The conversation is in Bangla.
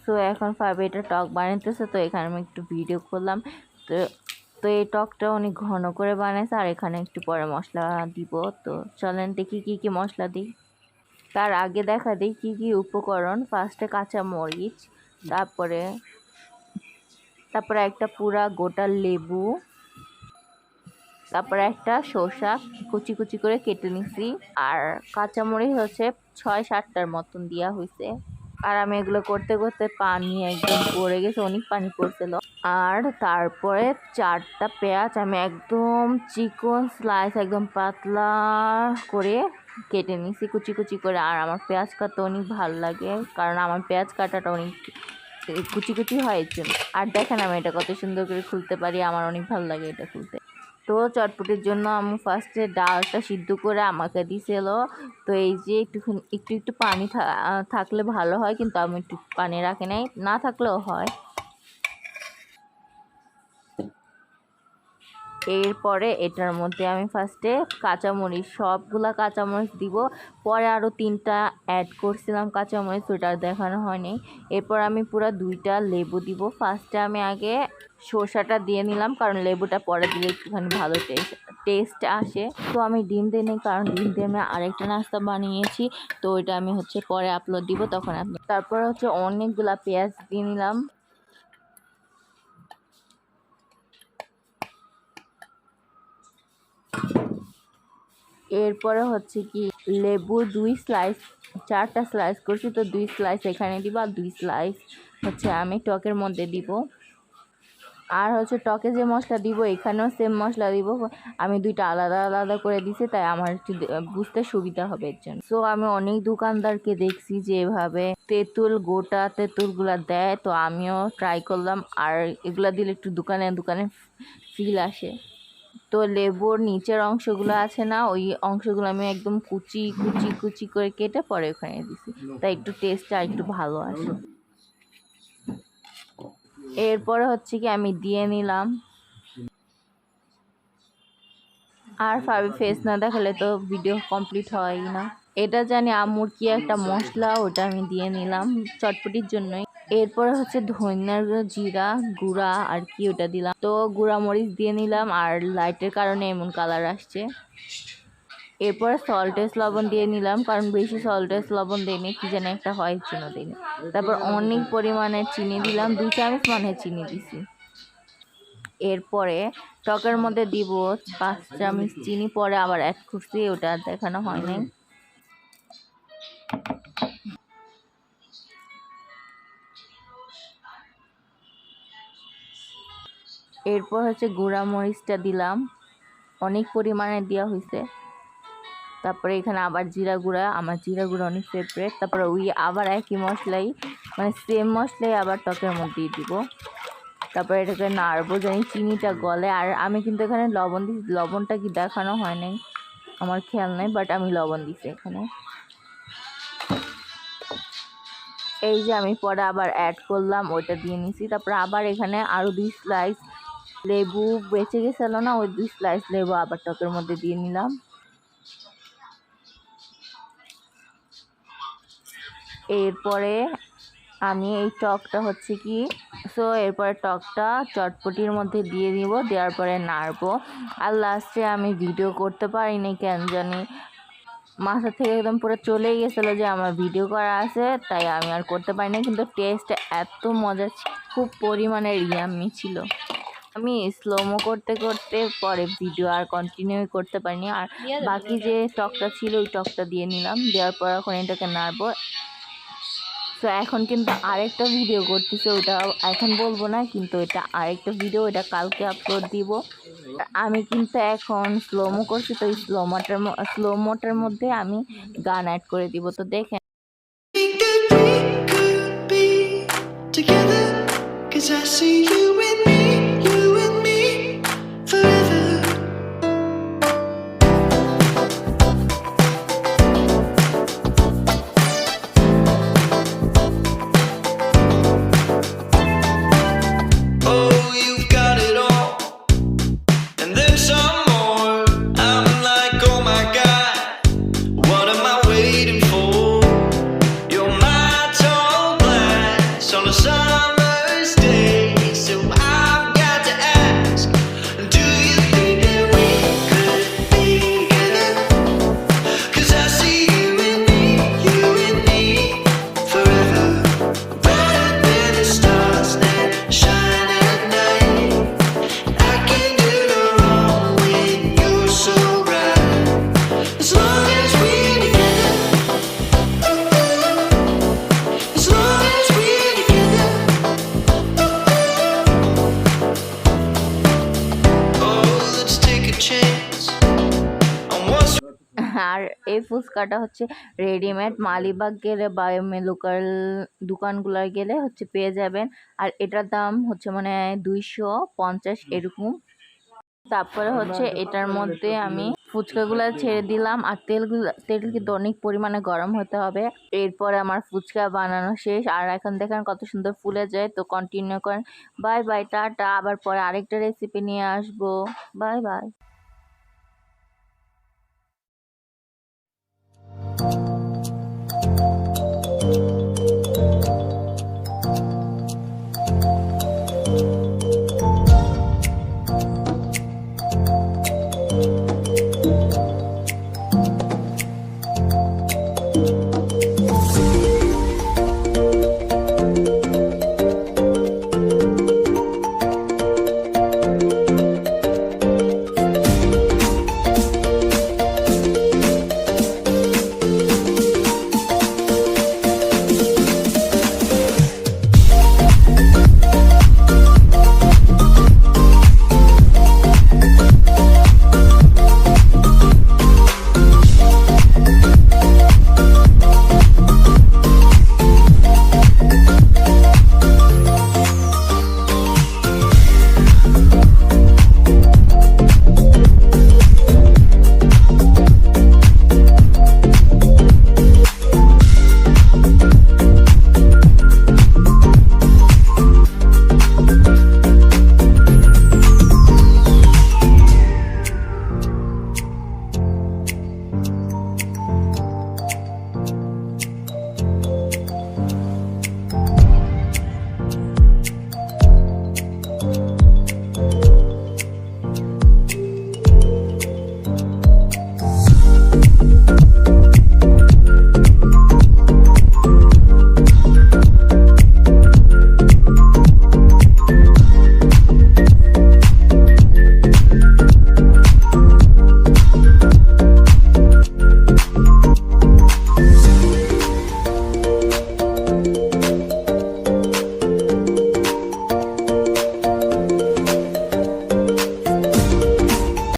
সো এখন ফারাবি এটা টক বানাইতেছে, তো এখানে আমি একটু ভিডিও করলাম। তো তো এই টকটা অনেক ঘন করে বানাইছে, আর এখানে একটু পরে মশলা দিব। তো চলেন দেখি কি কি মশলা দিই। তার আগে দেখা দিই কি কি উপকরণ। ফার্স্টে কাঁচা মরিচ, তারপরে একটা পুরা গোটা লেবু, তারপরে একটা শসা কুচি কুচি করে কেটে নিছি, আর কাঁচামরিচ হচ্ছে 6-7টার মতন দেওয়া হয়েছে। আর আমি এগুলো করতে করতে পানি একদম পড়ে গেছে, অনেক পানি পড়ছিল। আর তারপরে 4টা পেঁয়াজ আমি একদম চিকন স্লাইস, একদম পাতলা করে কেটে নিছি কুচি কুচি করে। আর আমার পেঁয়াজ কাটতে অনেক ভালো লাগে, কারণ আমার পেঁয়াজ কাটাটা অনেক কুচি কুচি হয় এর জন্য। আর দেখেন আমি এটা কত সুন্দর করে খুলতে পারি, আমার অনেক ভালো লাগে এটা খুলতে। তো চটপটির জন্য আমি ফার্স্টে ডালটা সিদ্ধ করে আমাকে দিছিল। তো এই যে একটু পানি থাকলে ভালো হয়, কিন্তু আমি একটু পানি রাখি নাই, না থাকলেও হয়। এরপরে এটার মধ্যে আমি ফার্স্টে কাঁচামরিচ, সবগুলা কাঁচামরিচ দিব। পরে আরও 3টা অ্যাড করছিলাম কাঁচামরিচ, ওটা দেখানো হয়নি। এরপর আমি পুরো 2টা লেবু দিব। ফার্স্টে আমি আগে শসাটা দিয়ে নিলাম, কারণ লেবুটা পরে দিলে একটুখানি ভালো টেস্ট আসে। তো আমি ডিম দিই নি, কারণ ডিম দিয়ে আমি আরেকটা নাস্তা বানিয়েছি, তো ওইটা আমি হচ্ছে পরে আপলোড দিব, তখন তারপর হচ্ছে অনেকগুলা পেঁয়াজ দিয়ে নিলাম। এরপরে হচ্ছে কি লেবু 2 স্লাইস, 4টা স্লাইস করছি, তো 2 স্লাইস এখানে দিব, আর 2 স্লাইস হচ্ছে আমি টকের মধ্যে দিব। আর হচ্ছে টকে যে মশলা দিব এখানেও সেম মশলা দিব, আমি 2টা আলাদা আলাদা করে দিছি, তাই আমার একটু বুঝতে সুবিধা হবে এর জন্য। সো আমি অনেক দোকানদারকে দেখছি যে এভাবে গোটা তেঁতুলগুলা দেয়, তো আমিও ট্রাই করলাম। আর এগুলা দিলে একটু দোকানে দোকানে ফিল আসে। তো লেবুর নিচের অংশগুলো আছে না, ওই অংশগুলো আমি একদম কুচি কুচি কুচি করে কেটে পরে ওখানে দিছি, তাই একটু টেস্টটা একটু ভালো আসে। এরপরে হচ্ছে কি আমি দিয়ে নিলাম। আর ফারাবি ফেস না দেখালে তো ভিডিও কমপ্লিট হয় না। এটা জানি আম্মুর কি একটা মশলা, ওটা আমি দিয়ে নিলাম চটপটির জন্যই। এরপরে হচ্ছে ধনিয়ার জিরা গুঁড়া আর কি ওটা দিলাম। তো গুঁড়া মরিচ দিয়ে নিলাম, আর লাইটের কারণে এমন কালার আসছে। এরপরে সল্টেস লবণ দিয়ে নিলাম, কারণ বেশি সল্টেস লবণ দিইনি, কি যেন একটা হয় জন্য দিইনি। তারপর অনেক পরিমাণে চিনি দিলাম, 2 চামচ মানে চিনি দিছি। এরপরে টকের মধ্যে দিব 5 চামচ চিনি, পরে আবার অ্যাড করছি, ওটা দেখানো হয় নাই। এরপর হচ্ছে গুঁড়া মরিচটা দিলাম, অনেক পরিমাণে দেওয়া হয়েছে। তারপরে এখানে আবার জিরা গুঁড়া, আমার জিরা গুঁড়া অনেক ফেভারিট। তারপরে ওই আবার একই মশলাই, মানে সেম মশলাই আবার টকের মধ্যে দিব। তারপরে এটাকে নাড়বো জানি চিনিটা গলে। আর আমি কিন্তু এখানে লবণ দিচ্ছি, লবণটা কি দেখানো হয় নাই আমার খেয়াল নেই, বাট আমি লবণ দিচ্ছি এখানে। এই যে আমি পরে আবার অ্যাড করলাম, ওইটা দিয়ে নিছি। তারপরে আবার এখানে আরও 2 স্লাইস লেবু বেঁচে গেছিল না, ওই 2 স্লাইস লেবু আবার টকের মধ্যে দিয়ে নিলাম। এরপরে আমি এই টকটা হচ্ছে কি এরপরে টকটা চটপটির মধ্যে দিয়ে দিব, দেওয়ার পরে নাড়বো। আর লাস্টে আমি ভিডিও করতে পারিনি, কেন জানি মাথা থেকে একদম পুরো চলেই গেছিলো যে আমার ভিডিও করা আছে, তাই আমি আর করতে পারিনি। কিন্তু টেস্ট এত মজা, খুব পরিমাণের ইয়াম্মি ছিল। আমি স্লোমো করতে করতে পরে ভিডিও আর কন্টিনিউ করতে পারিনি। আর বাকি যে টকটা ছিল ওই টকটা দিয়ে নিলাম, দেওয়ার পর এখন এটাকে নাড়বো। তো এখন কিন্তু আরেকটা ভিডিও করতেছে, ওটা এখন বলবো না, কিন্তু এটা আরেকটা ভিডিও, এটা কালকে আপলোড দিব। আমি কিন্তু এখন স্লোমো করছি, তো স্লোমোটার মধ্যে আমি গান অ্যাড করে দিব, তো দেখেন। I'm like, oh my God, what am I waiting for? ফুচকাটা হচ্ছে রেডিমেড মালিবাগ গেলে বা এমনি লোকাল দোকানগুলো গেলে হচ্ছে পেয়ে যাবেন। আর এটার দাম হচ্ছে মানে 250 এরকম। তারপরে হচ্ছে এটার মধ্যে আমি ফুচকাগুলো ছেড়ে দিলাম, আর তেল কিন্তু অনেক পরিমাণে গরম হতে হবে। এরপরে আমার ফুচকা বানানো শেষ, আর এখন দেখেন কত সুন্দর ফুলে যায়। তো কন্টিনিউ করেন। Bye bye, tata. আবার পরে আরেকটা রেসিপি নিয়ে আসবো। Bye bye.